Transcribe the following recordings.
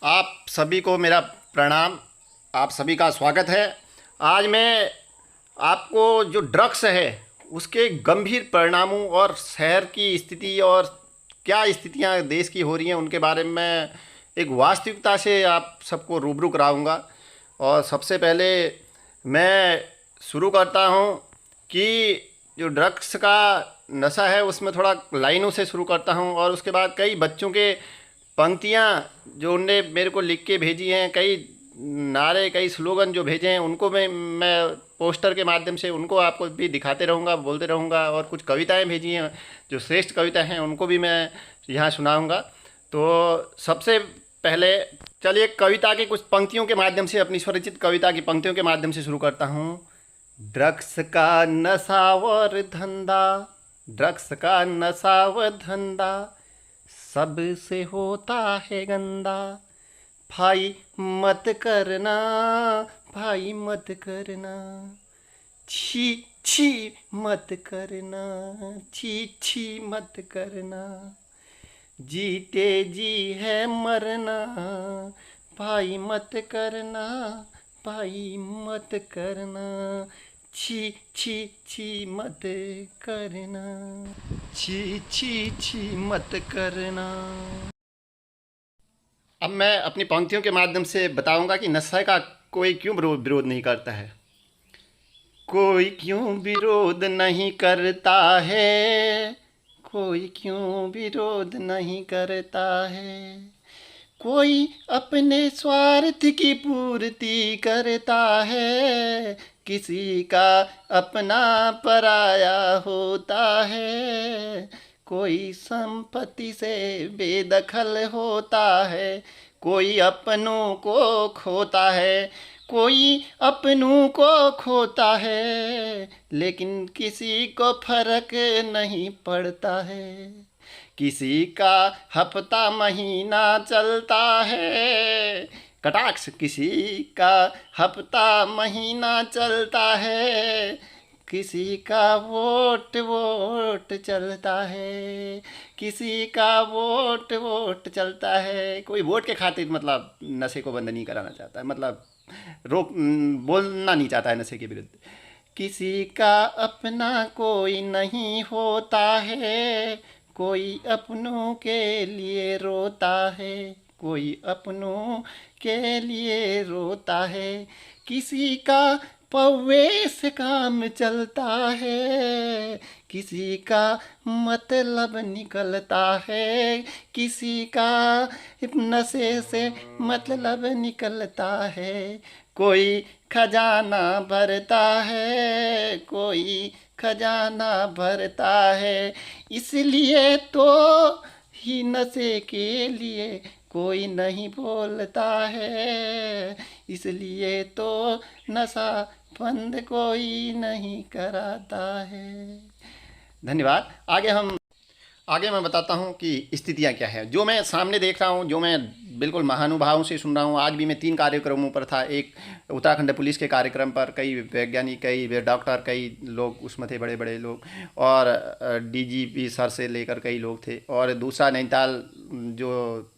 आप सभी को मेरा प्रणाम। आप सभी का स्वागत है। आज मैं आपको जो ड्रग्स है उसके गंभीर परिणामों और शहर की स्थिति और क्या स्थितियां देश की हो रही हैं उनके बारे में एक वास्तविकता से आप सबको रूबरू कराऊंगा। और सबसे पहले मैं शुरू करता हूं कि जो ड्रग्स का नशा है उसमें थोड़ा लाइनों से शुरू करता हूं और उसके बाद कई बच्चों के पंक्तियाँ जो उनने मेरे को लिख के भेजी हैं, कई नारे कई स्लोगन जो भेजे हैं उनको मैं पोस्टर के माध्यम से उनको आपको भी दिखाते रहूँगा, बोलते रहूँगा। और कुछ कविताएं भेजी हैं जो श्रेष्ठ कविता हैं उनको भी मैं यहाँ सुनाऊँगा। तो सबसे पहले चलिए कविता की कुछ पंक्तियों के माध्यम से, अपनी स्वरचित कविता की पंक्तियों के माध्यम से शुरू करता हूँ। ड्रग्स का नशा और धंधा, ड्रग्स का नशा व धंधा सबसे होता है गंदा। भाई मत करना, भाई मत करना, छी छी मत करना, छी छी मत करना। जीते जी है मरना, भाई मत करना, भाई मत करना, छी छी छी मत करना, छी छी छी मत करना। अब मैं अपनी पंक्तियों के माध्यम से बताऊंगा कि नशे का कोई क्यों विरोध नहीं करता है। कोई क्यों विरोध नहीं करता है, कोई क्यों विरोध नहीं करता है। कोई अपने स्वार्थ की पूर्ति करता है, किसी का अपना पराया होता है। कोई संपत्ति से बेदखल होता है, कोई अपनों को खोता है, कोई अपनों को खोता है, लेकिन किसी को फर्क नहीं पड़ता है। किसी का हफ्ता महीना चलता है, कटाक्ष किसी का हफ्ता महीना चलता है, किसी का वोट वोट चलता है, किसी का वोट वोट चलता है। कोई वोट के खातिर मतलब नशे को बंद नहीं कराना चाहता है, मतलब रोक बोलना नहीं चाहता है नशे के विरुद्ध। किसी का अपना कोई नहीं होता है, कोई अपनों के लिए रोता है, कोई अपनों के लिए रोता है। किसी का पौवे से काम चलता है, किसी का मतलब निकलता है, किसी का नशे से मतलब निकलता है। कोई खजाना भरता है, कोई खजाना भरता है, इसलिए तो ही नशे के लिए कोई नहीं बोलता है, इसलिए तो नशा बंद कोई नहीं कराता है। धन्यवाद। आगे मैं बताता हूँ कि स्थितियाँ क्या है जो मैं सामने देख रहा हूँ, जो मैं बिल्कुल महानुभावों से सुन रहा हूँ। आज भी मैं 3 कार्यक्रमों पर था। एक उत्तराखंड पुलिस के कार्यक्रम पर कई वैज्ञानिक, कई डॉक्टर, कई लोग उसमें थे, बड़े बड़े लोग, और डीजीपी सर से लेकर कई लोग थे। और दूसरा नैनीताल जो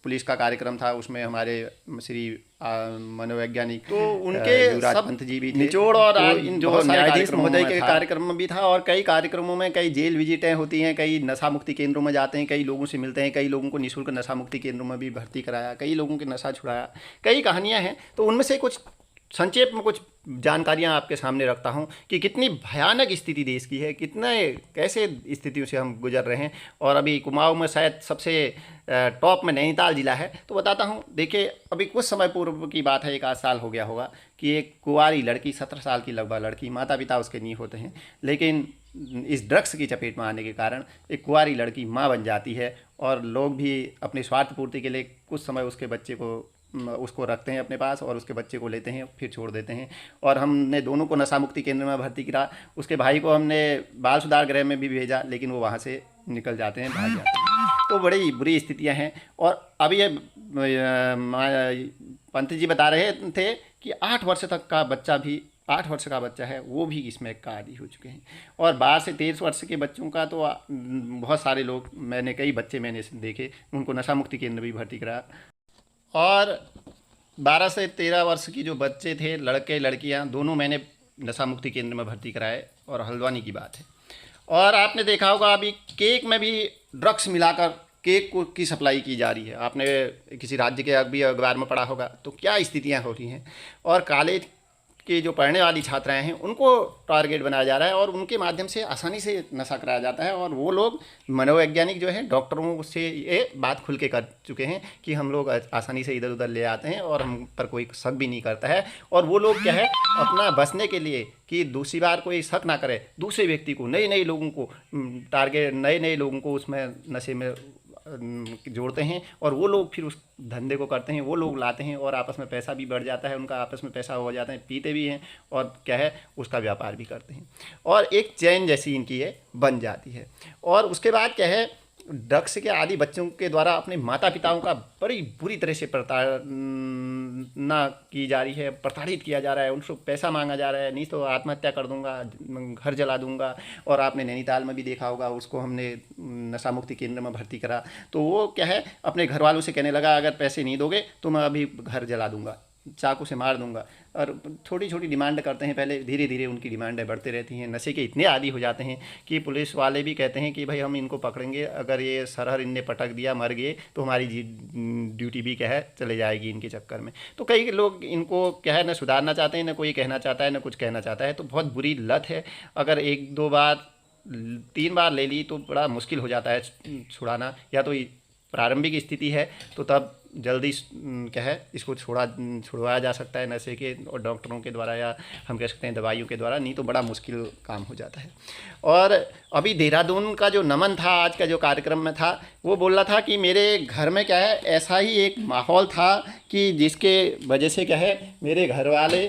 पुलिस का कार्यक्रम था उसमें हमारे श्री मनोवैज्ञानिक तो उनके युवराज पंत जी भी थे। निचोड़ और तो इन जो न्यायाधीश महोदय के कार्यक्रम में भी था। और कई कार्यक्रमों में कई जेल विजिटें होती हैं, कई नशा मुक्ति केंद्रों में जाते हैं, कई लोगों से मिलते हैं, कई लोगों को निःशुल्क नशा मुक्ति केंद्रों में भी भर्ती कराया, कई लोगों के नशा छुड़ाया, कई कहानियाँ हैं। तो उनमें से कुछ संक्षेप में कुछ जानकारियां आपके सामने रखता हूं कि कितनी भयानक स्थिति देश की है, कितने कैसे स्थितियों से हम गुजर रहे हैं। और अभी कुमाऊं में शायद सबसे टॉप में नैनीताल जिला है। तो बताता हूं, देखिए अभी कुछ समय पूर्व की बात है, 1 आध साल हो गया होगा, कि एक कुंवारी लड़की, 17 साल की लगभग लड़की, माता पिता उसके नहीं होते हैं, लेकिन इस ड्रग्स की चपेट में आने के कारण एक कुंवारी लड़की माँ बन जाती है। और लोग भी अपनी स्वार्थ पूर्ति के लिए कुछ समय उसके बच्चे को उसको रखते हैं अपने पास और उसके बच्चे को लेते हैं, फिर छोड़ देते हैं। और हमने दोनों को नशा मुक्ति केंद्र में भर्ती करा। उसके भाई को हमने बाल सुधार गृह में भी भेजा, लेकिन वो वहाँ से निकल जाते हैं, भाग जाते हैं। तो बड़ी बुरी स्थितियाँ हैं। और अभी ये पंत जी बता रहे थे कि 8 वर्ष तक का बच्चा भी, 8 वर्ष का बच्चा है वो भी इसमें का आदी हो चुके हैं। और 12 से 23 वर्ष के बच्चों का तो बहुत सारे लोग, मैंने कई बच्चे मैंने देखे, उनको नशा मुक्ति केंद्र भी भर्ती कराया। और 12 से 13 वर्ष की जो बच्चे थे, लड़के लड़कियां दोनों, मैंने नशा मुक्ति केंद्र में भर्ती कराए। और हल्द्वानी की बात है। और आपने देखा होगा अभी केक में भी ड्रग्स मिलाकर केक को की सप्लाई की जा रही है। आपने किसी राज्य के अभी अखबार में पढ़ा होगा। तो क्या स्थितियां हो रही हैं। और कॉलेज की जो पढ़ने वाली छात्राएं हैं उनको टारगेट बनाया जा रहा है और उनके माध्यम से आसानी से नशा कराया जाता है। और वो लोग मनोवैज्ञानिक जो है, डॉक्टरों से ये बात खुल के कर चुके हैं कि हम लोग आसानी से इधर उधर ले आते हैं और हम पर कोई शक भी नहीं करता है। और वो लोग क्या है, अपना बचने के लिए कि दूसरी बार कोई शक ना करे, दूसरे व्यक्ति को, नए नए लोगों को टारगेट, नए नए लोगों को उसमें नशे में जोड़ते हैं। और वो लोग फिर उस धंधे को करते हैं, वो लोग लाते हैं और आपस में पैसा भी बढ़ जाता है उनका, आपस में पैसा हो जाता है, पीते भी हैं और क्या है, उसका व्यापार भी करते हैं। और एक चैन जैसी इनकी ये बन जाती है। और उसके बाद क्या है, ड्रग्स के आदि बच्चों के द्वारा अपने माता पिताओं का बड़ी बुरी तरह से प्रताड़ना की जा रही है, प्रताड़ित किया जा रहा है, उनसे पैसा मांगा जा रहा है, नहीं तो आत्महत्या कर दूंगा, घर जला दूंगा। और आपने नैनीताल में भी देखा होगा, उसको हमने नशा मुक्ति केंद्र में भर्ती करा तो वो क्या है, अपने घर वालों से कहने लगा अगर पैसे नहीं दोगे तो मैं अभी घर जला दूंगा, चाकू से मार दूंगा। और छोटी छोटी डिमांड करते हैं, पहले धीरे धीरे उनकी डिमांडें बढ़ती रहती हैं। नशे के इतने आदी हो जाते हैं कि पुलिस वाले भी कहते हैं कि भाई हम इनको पकड़ेंगे, अगर ये सरहद इनने पटक दिया, मर गए तो हमारी ड्यूटी भी क्या है चले जाएगी इनके चक्कर में। तो कई लोग इनको क्या है, न सुधारना चाहते हैं, न कोई कहना चाहता है, न कुछ कहना चाहता है। तो बहुत बुरी लत है। अगर एक दो बार, 3 बार ले ली तो बड़ा मुश्किल हो जाता है छुड़ाना। या तो प्रारंभिक स्थिति है तो तब जल्दी क्या है, इसको छुड़वाया जा सकता है नशे के और डॉक्टरों के द्वारा, या हम कह सकते हैं दवाइयों के द्वारा, नहीं तो बड़ा मुश्किल काम हो जाता है। और अभी देहरादून का जो नमन था, आज का जो कार्यक्रम में था, वो बोल रहा था कि मेरे घर में क्या है, ऐसा ही एक माहौल था कि जिसके वजह से क्या है, मेरे घर वाले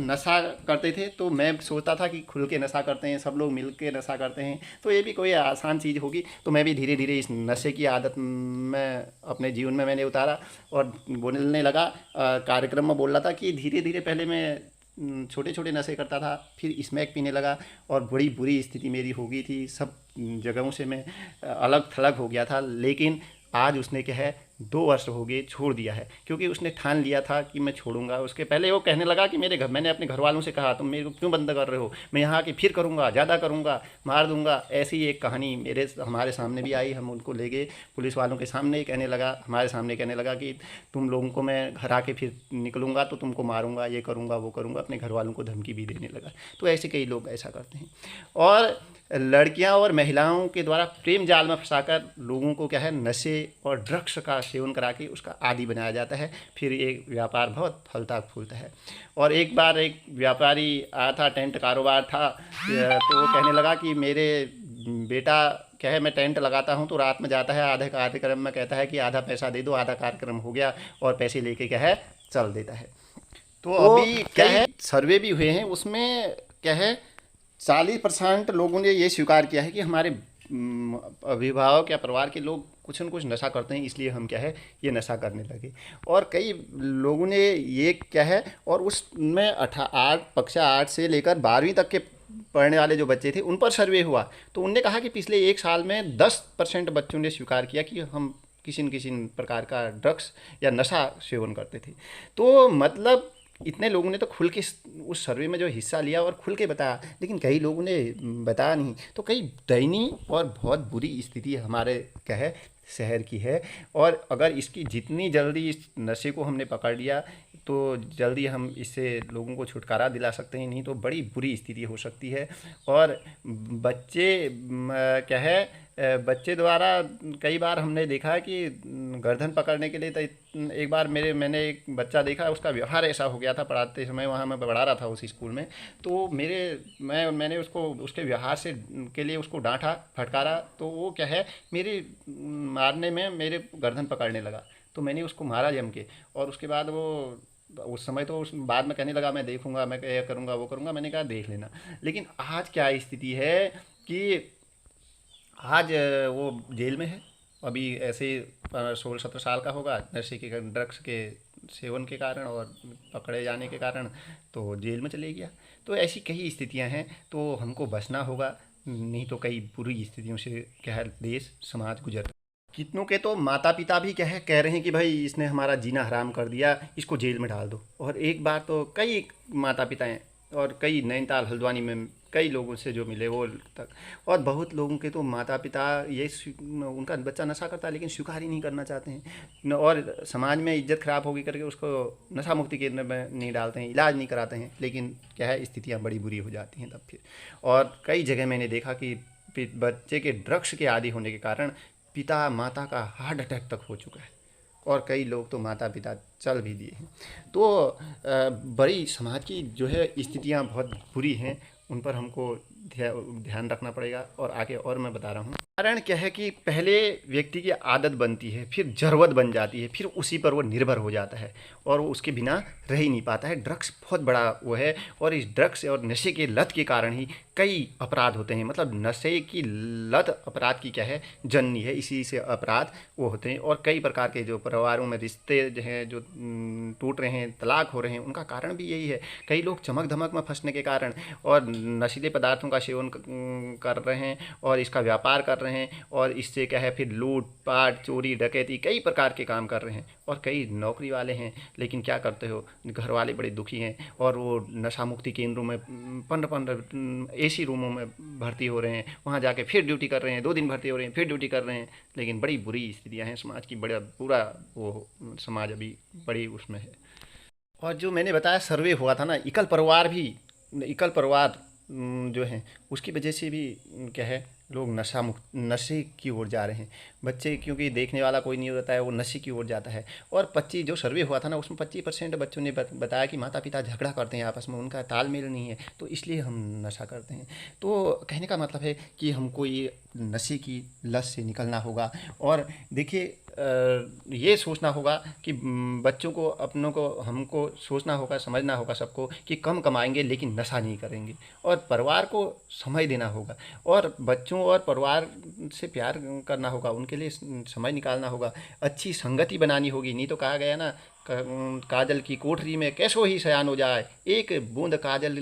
नशा करते थे। तो मैं सोचता था कि खुल के नशा करते हैं, सब लोग मिल के नशा करते हैं, तो ये भी कोई आसान चीज़ होगी। तो मैं भी धीरे धीरे इस नशे की आदत में अपने जीवन में मैंने उतारा और बोलने लगा। कार्यक्रम में बोल रहा था कि धीरे धीरे पहले मैं छोटे छोटे नशे करता था, फिर स्मैक पीने लगा और बड़ी बुरी स्थिति मेरी हो गई थी। सब जगहों से मैं अलग थलग हो गया था। लेकिन आज उसने क्या है, 2 वर्ष हो गए छोड़ दिया है, क्योंकि उसने ठान लिया था कि मैं छोड़ूंगा। उसके पहले वो कहने लगा कि मैंने अपने घर वालों से कहा तुम मेरे को क्यों बंद कर रहे हो, मैं यहाँ आके फिर करूँगा, ज़्यादा करूँगा, मार दूंगा। ऐसी एक कहानी हमारे सामने भी आई। हम उनको ले गए पुलिस वालों के सामने, कहने लगा, हमारे सामने कहने लगा कि तुम लोगों को मैं घर आके फिर निकलूँगा तो तुमको मारूंगा, ये करूँगा वो करूँगा। अपने घर वालों को धमकी भी देने लगा। तो ऐसे कई लोग ऐसा करते हैं। और लड़कियां और महिलाओं के द्वारा प्रेम जाल में फंसाकर लोगों को क्या है, नशे और ड्रग्स का सेवन करा के उसका आदी बनाया जाता है। फिर एक व्यापार बहुत फलता फूलता है। और एक बार एक व्यापारी आया था, टेंट कारोबार था, तो वो कहने लगा कि मेरे बेटा क्या है, मैं टेंट लगाता हूँ तो रात में जाता है, आधे कार्यक्रम में कहता है कि आधा पैसा दे दो, आधा कार्यक्रम हो गया और पैसे लेके क्या है चल देता है। तो अभी क्या है, सर्वे भी हुए हैं, उसमें क्या है 40% लोगों ने ये स्वीकार किया है कि हमारे अभिभावक या परिवार के लोग कुछ न कुछ नशा करते हैं, इसलिए हम क्या है ये नशा करने लगे। और कई लोगों ने ये क्या है, और उसमें 8 से लेकर 12वीं तक के पढ़ने वाले जो बच्चे थे उन पर सर्वे हुआ। तो उनने कहा कि पिछले 1 साल में 10% बच्चों ने स्वीकार किया कि हम किसी न किसी प्रकार का ड्रग्स या नशा सेवन करते थे। तो मतलब इतने लोगों ने तो खुल के उस सर्वे में जो हिस्सा लिया और खुल के बताया, लेकिन कई लोगों ने बताया नहीं। तो कई दयनीय और बहुत बुरी स्थिति हमारे क्या है शहर की है। और अगर इसकी जितनी जल्दी इस नशे को हमने पकड़ लिया तो जल्दी हम इससे लोगों को छुटकारा दिला सकते हैं, नहीं तो बड़ी बुरी स्थिति हो सकती है। और बच्चे क्या है, बच्चे द्वारा कई बार हमने देखा है कि गर्दन पकड़ने के लिए तो एक बार मैंने एक बच्चा देखा, उसका व्यवहार ऐसा हो गया था पढ़ाते समय, वहाँ मैं पढ़ा रहा था उस स्कूल में। तो मैंने उसको उसके व्यवहार से के लिए उसको डांटा, फटकारा। तो वो क्या है, मेरे मारने में मेरे गर्दन पकड़ने लगा, तो मैंने उसको मारा जम के। और उसके बाद वो उस समय तो उस बाद में कहने लगा मैं देखूंगा, मैं ये करूंगा वो करूंगा। मैंने कहा देख लेना। लेकिन आज क्या स्थिति है कि आज वो जेल में है। अभी ऐसे 16-17 साल का होगा, नशे के ड्रग्स के सेवन के कारण और पकड़े जाने के कारण तो जेल में चले गया। तो ऐसी कई स्थितियां हैं, तो हमको बचना होगा, नहीं तो कई बुरी स्थितियों से क्या है देश समाज गुजर कितनों के तो माता पिता भी कह रहे हैं कि भाई इसने हमारा जीना हराम कर दिया, इसको जेल में डाल दो। और एक बार तो कई माता पिता हैं, और कई नैनीताल हल्द्वानी में कई लोगों से जो मिले वो तक, और बहुत लोगों के तो माता पिता उनका बच्चा नशा करता है लेकिन स्वीकार ही नहीं करना चाहते हैं और समाज में इज्जत खराब होगी करके उसको नशा मुक्ति केंद्र में नहीं डालते हैं, इलाज नहीं कराते हैं। लेकिन क्या है, स्थितियाँ बड़ी बुरी हो जाती हैं तब फिर। और कई जगह मैंने देखा कि बच्चे के ड्रग्स के आदी होने के कारण पिता माता का हार्ट अटैक तक हो चुका है, और कई लोग तो माता पिता चल भी दिए हैं। तो बड़ी समाज की जो है स्थितियाँ बहुत बुरी हैं, उन पर हमको ध्यान रखना पड़ेगा। और आगे और मैं बता रहा हूँ, कारण क्या है कि पहले व्यक्ति की आदत बनती है, फिर ज़रूरत बन जाती है, फिर उसी पर वो निर्भर हो जाता है और वो उसके बिना रह ही नहीं पाता है। ड्रग्स बहुत बड़ा वो है, और इस ड्रग्स और नशे के लत के कारण ही कई अपराध होते हैं। मतलब नशे की लत अपराध की क्या है, जननी है, इसी से अपराध वो होते हैं। और कई प्रकार के जो परिवारों में रिश्ते जो हैं जो टूट रहे हैं, तलाक हो रहे हैं, उनका कारण भी यही है। कई लोग चमक धमक में फंसने के कारण और नशीले पदार्थों का सेवन कर रहे हैं और इसका व्यापार कर रहे हैं, और इससे क्या है फिर लूट पाट चोरी डकैती कई प्रकार के काम कर रहे हैं। और कई नौकरी वाले हैं, लेकिन क्या करते हो, घर वाले बड़े दुखी हैं और वो नशा मुक्ति केंद्रों में 15 एसी रूमों में भर्ती हो रहे हैं, वहाँ जाके फिर ड्यूटी कर रहे हैं, 2 दिन भर्ती हो रहे हैं, फिर ड्यूटी कर रहे हैं। लेकिन बड़ी बुरी स्थितियाँ हैं समाज की, बड़ा पूरा वो समाज अभी बड़ी उसमें है। और जो मैंने बताया सर्वे हुआ था ना, एकल परिवार जो है उसकी वजह से भी क्या है, लोग नशे की ओर जा रहे हैं। बच्चे क्योंकि देखने वाला कोई नहीं होता है, वो नशे की ओर जाता है। और 25 जो सर्वे हुआ था ना, उसमें 25% बच्चों ने बताया कि माता पिता झगड़ा करते हैं आपस में, उनका तालमेल नहीं है, तो इसलिए हम नशा करते हैं। तो कहने का मतलब है कि हमको ये नशे की लत से निकलना होगा। और देखिए ये सोचना होगा कि बच्चों को अपनों को हमको सोचना होगा, समझना होगा सबको कि कम कमाएंगे लेकिन नशा नहीं करेंगे। और परिवार को समय देना होगा, और बच्चों और परिवार से प्यार करना होगा, उनके लिए समय निकालना होगा, अच्छी संगति बनानी होगी। नहीं तो कहा गया ना, काजल की कोठरी में कैसो ही सयान हो जाए, एक बूंद काजल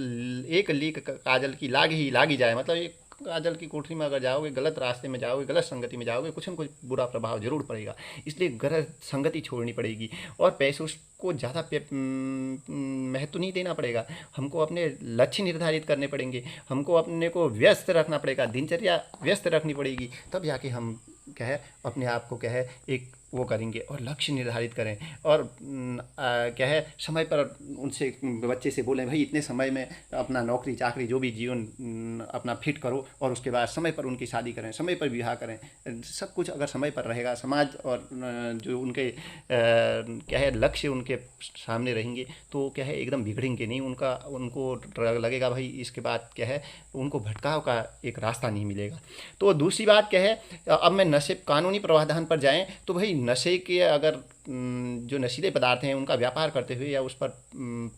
एक लीक काजल की लागी जाए। मतलब एक काजल की कोठरी में अगर जाओगे, गलत रास्ते में जाओगे, गलत संगति में जाओगे, कुछ न कुछ बुरा प्रभाव जरूर पड़ेगा। इसलिए गलत संगति छोड़नी पड़ेगी, और पैसों को ज़्यादा महत्व नहीं देना पड़ेगा। हमको अपने लक्ष्य निर्धारित करने पड़ेंगे, हमको अपने को व्यस्त रखना पड़ेगा, दिनचर्या व्यस्त रखनी पड़ेगी, तब जाके हम क्या है अपने आप को क्या है एक वो करेंगे और लक्ष्य निर्धारित करें। और क्या है समय पर उनसे बच्चे से बोलें भाई इतने समय में अपना नौकरी चाकरी जो भी जीवन अपना फिट करो, और उसके बाद समय पर उनकी शादी करें, समय पर विवाह करें। सब कुछ अगर समय पर रहेगा, समाज और जो उनके क्या है लक्ष्य उनके सामने रहेंगे, तो क्या है एकदम बिगड़ेंगे नहीं। उनको लगेगा भाई इसके बाद क्या है, उनको भटकाव का एक रास्ता नहीं मिलेगा। तो दूसरी बात क्या है, अब मैं नशे कानूनी प्रावधान पर जाएं तो भाई नशे के अगर जो नशीले पदार्थ हैं उनका व्यापार करते हुए या उस पर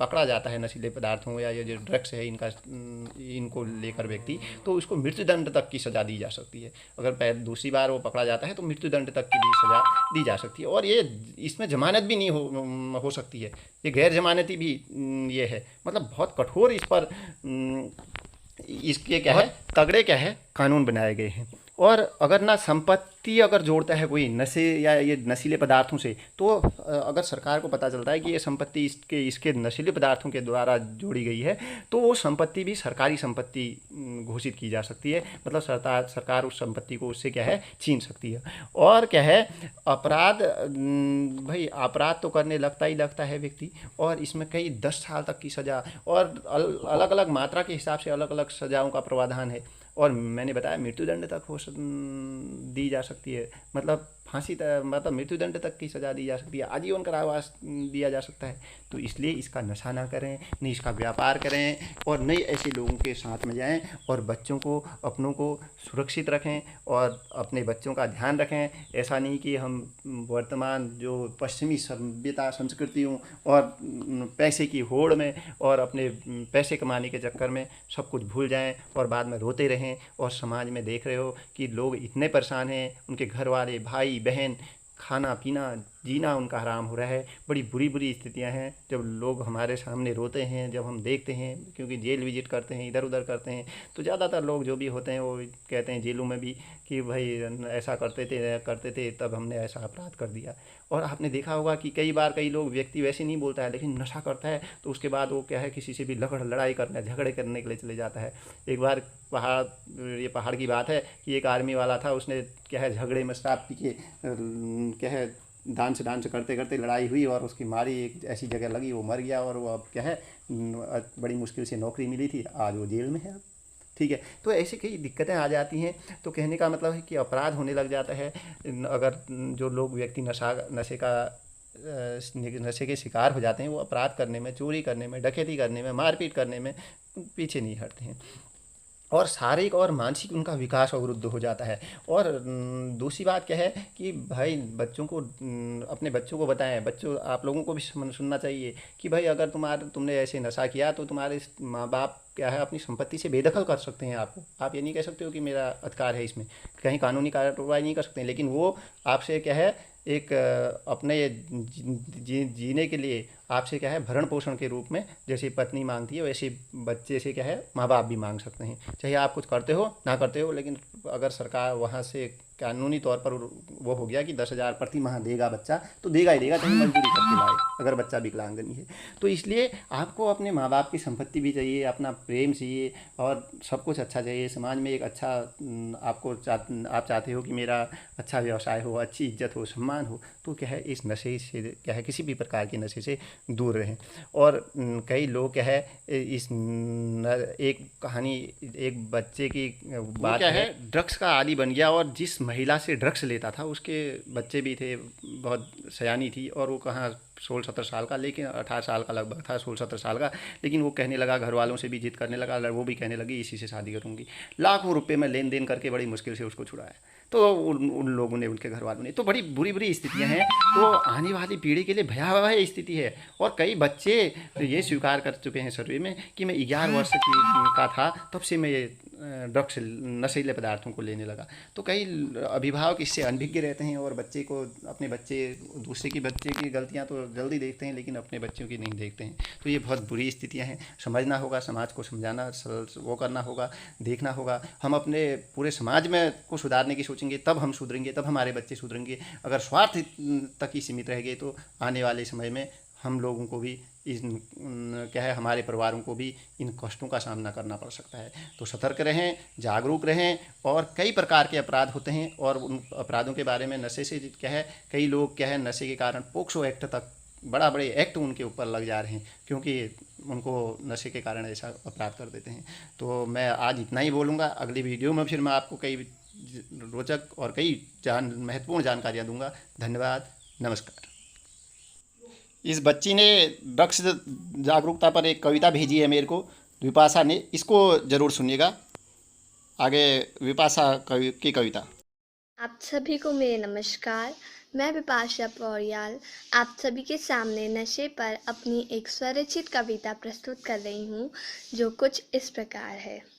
पकड़ा जाता है, नशीले पदार्थों या ये जो ड्रग्स है इनको लेकर व्यक्ति, तो उसको मृत्युदंड तक की सज़ा दी जा सकती है। अगर दूसरी बार वो पकड़ा जाता है तो मृत्युदंड तक की भी सज़ा दी जा सकती है। और ये इसमें जमानत भी नहीं हो सकती है, ये गैर जमानती भी ये है। मतलब बहुत कठोर इस पर इसके क्या है तगड़े क्या है कानून बनाए गए हैं। और अगर ना संपत्ति अगर जोड़ता है कोई नशे या ये नशीले पदार्थों से, तो अगर सरकार को पता चलता है कि ये संपत्ति इसके नशीले पदार्थों के द्वारा जोड़ी गई है, तो वो संपत्ति भी सरकारी संपत्ति घोषित की जा सकती है। मतलब सरकार उस संपत्ति को उससे क्या है छीन सकती है। और क्या है अपराध, भाई अपराध तो करने लगता ही लगता है व्यक्ति, और इसमें कई 10 साल तक की सज़ा और अलग अलग मात्रा के हिसाब से अलग अलग सज़ाओं का प्रावधान है। और मैंने बताया मृत्युदंड तक दी जा सकती है, मतलब फांसी मतलब मृत्युदंड तक की सज़ा दी जा सकती है, आजीवन कारावास दिया जा सकता है। तो इसलिए इसका नशा ना करें, नहीं इसका व्यापार करें, और नहीं ऐसे लोगों के साथ में जाएं, और बच्चों को अपनों को सुरक्षित रखें और अपने बच्चों का ध्यान रखें। ऐसा नहीं कि हम वर्तमान जो पश्चिमी सभ्यता संस्कृतियों और पैसे की होड़ में और अपने पैसे कमाने के चक्कर में सब कुछ भूल जाएं और बाद में रोते रहें। और समाज में देख रहे हो कि लोग इतने परेशान हैं, उनके घर वाले भाई बहन खाना पीना जीना उनका हराम हो रहा है। बड़ी बुरी बुरी स्थितियां हैं। जब लोग हमारे सामने रोते हैं, जब हम देखते हैं, क्योंकि जेल विजिट करते हैं, इधर उधर करते हैं, तो ज़्यादातर लोग जो भी होते हैं वो कहते हैं जेलों में भी कि भाई ऐसा करते थे तब हमने ऐसा अपराध कर दिया। और आपने देखा होगा कि कई बार कई लोग व्यक्ति वैसे नहीं बोलता है, लेकिन नशा करता है तो उसके बाद वो क्या है, किसी से भी लड़ाई करने झगड़े करने के लिए चले जाता है। एक बार पहाड़ की बात है कि एक आर्मी वाला था, उसने क्या है झगड़े में शराब पी के क्या है डांस करते करते लड़ाई हुई और उसकी मारी एक ऐसी जगह लगी, वो मर गया। और वो अब क्या है बड़ी मुश्किल से नौकरी मिली थी, आज वो जेल में है अब। ठीक है, तो ऐसी कई दिक्कतें आ जाती हैं। तो कहने का मतलब है कि अपराध होने लग जाता है अगर जो लोग व्यक्ति नशे के शिकार हो जाते हैं, वो अपराध करने में, चोरी करने में, डकैती करने में, मारपीट करने में पीछे नहीं हटते हैं। और शारीरिक और मानसिक उनका विकास अवरुद्ध हो जाता है। और दूसरी बात क्या है कि भाई बच्चों को अपने बच्चों को बताएं, बच्चों आप लोगों को भी सुनना चाहिए कि भाई अगर तुमने ऐसे नशा किया तो तुम्हारे माँ बाप क्या है अपनी संपत्ति से बेदखल कर सकते हैं आपको। आप ये नहीं कह सकते हो कि मेरा अधिकार है इसमें, कहीं कानूनी कार्रवाई नहीं कर सकते हैं, लेकिन वो आपसे क्या है एक अपने जीने के लिए आपसे क्या है भरण पोषण के रूप में, जैसे पत्नी मांगती है वैसे बच्चे से क्या है माँ बाप भी मांग सकते हैं। चाहे आप कुछ करते हो ना करते हो, लेकिन अगर सरकार वहाँ से कानूनी तौर पर वो हो गया कि 10,000 प्रति माह देगा बच्चा, तो देगा ही देगा, चाहे मजदूरी करके लाए, अगर बच्चा विकलांग नहीं है। तो इसलिए आपको अपने माँ बाप की संपत्ति भी चाहिए, अपना प्रेम चाहिए और सब कुछ अच्छा चाहिए। समाज में एक अच्छा आप चाहते हो कि मेरा अच्छा व्यवसाय हो, अच्छी इज्जत हो, सम्मान हो, तो क्या है इस नशे से क्या है किसी भी प्रकार के नशे से दूर रहें। और कई लोग क्या है एक कहानी, एक बच्चे की बात क्या है ड्रग्स का आदी बन गया और जिस महिला से ड्रग्स लेता था उसके बच्चे भी थे, बहुत सयानी थी, और वो कहाँ 16-17 साल का, लेकिन 18 साल का लगभग था, 16-17 साल का। लेकिन वो कहने लगा, घर वालों से भी जिद करने लगा, वो भी कहने लगी इसी से शादी करूंगी। लाखों रुपए में लेन देन करके बड़ी मुश्किल से उसको छुड़ाया। तो उन लोगों ने, उनके घर वालों ने, तो बड़ी बुरी बुरी स्थितियां हैं। तो आने वाली पीढ़ी के लिए भयावह स्थिति है। और कई बच्चे ये स्वीकार कर चुके हैं सर्वे में कि मैं 11 वर्ष का था तब से मैं ये ड्रग्स नशीले पदार्थों को लेने लगा। तो कई अभिभावक इससे अनभिज्ञ रहते हैं और अपने बच्चे दूसरे की बच्चे की गलतियां तो जल्दी देखते हैं, लेकिन अपने बच्चों की नहीं देखते हैं। तो ये बहुत बुरी स्थितियां हैं। समझना होगा, समाज को समझाना, वो करना होगा, देखना होगा। हम अपने पूरे समाज में को सुधारने की सोचेंगे तब हम सुधरेंगे, तब हमारे बच्चे सुधरेंगे। अगर स्वार्थ तक ही सीमित रह गए तो आने वाले समय में हम लोगों को भी क्या है हमारे परिवारों को भी इन कष्टों का सामना करना पड़ सकता है। तो सतर्क रहें, जागरूक रहें। और कई प्रकार के अपराध होते हैं और उन अपराधों के बारे में नशे से क्या है कई लोग क्या है नशे के कारण पोक्सो एक्ट तक बड़े एक्ट उनके ऊपर लग जा रहे हैं, क्योंकि उनको नशे के कारण ऐसा अपराध कर देते हैं। तो मैं आज इतना ही बोलूँगा। अगली वीडियो में फिर मैं आपको कई रोचक और कई महत्वपूर्ण जानकारियाँ दूंगा। धन्यवाद, नमस्कार। इस बच्ची ने ड्रग्स जागरूकता पर एक कविता भेजी है मेरे को, विपाशा ने। इसको ज़रूर सुनिएगा। आगे विपाशा की कविता। आप सभी को मेरे नमस्कार। मैं विपाशा पौड़ियाल आप सभी के सामने नशे पर अपनी एक स्वरचित कविता प्रस्तुत कर रही हूँ, जो कुछ इस प्रकार है।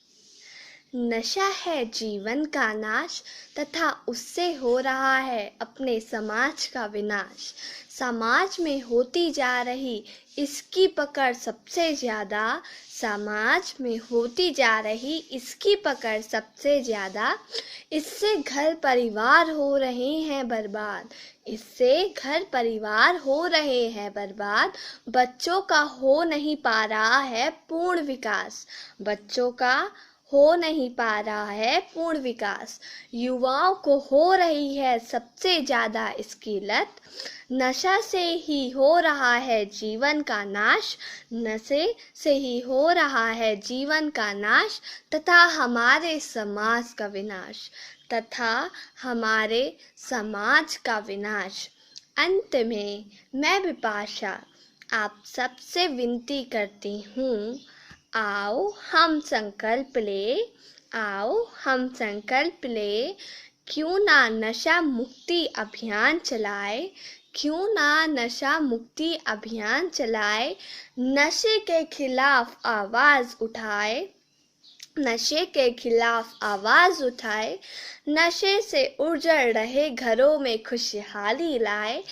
नशा है जीवन का नाश तथा उससे हो रहा है अपने समाज का विनाश। समाज में होती जा रही इसकी पकड़ सबसे ज़्यादा, समाज में होती जा रही इसकी पकड़ सबसे ज़्यादा। इससे घर परिवार हो रहे हैं बर्बाद, इससे घर परिवार हो रहे हैं बर्बाद। बच्चों का हो नहीं पा रहा है पूर्ण विकास, बच्चों का हो नहीं पा रहा है पूर्ण विकास। युवाओं को हो रही है सबसे ज़्यादा इसकी लत। नशा से ही हो रहा है जीवन का नाश, नशे से ही हो रहा है जीवन का नाश तथा हमारे समाज का विनाश, तथा हमारे समाज का विनाश। अंत में मैं विपाशा आप सबसे विनती करती हूँ, आओ हम संकल्प ले, आओ हम संकल्प ले। क्यों ना नशा मुक्ति अभियान चलाए, क्यों ना नशा मुक्ति अभियान चलाए। नशे के खिलाफ आवाज़ उठाए, नशे के खिलाफ आवाज उठाए, नशे से उजड़ रहे घरों में खुशहाली लाए,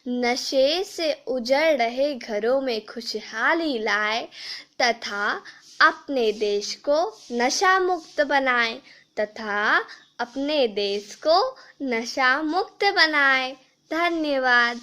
नशे से उजड़ रहे घरों में खुशहाली लाए, तथा अपने देश को नशा मुक्त बनाए, तथा अपने देश को नशा मुक्त बनाए। धन्यवाद।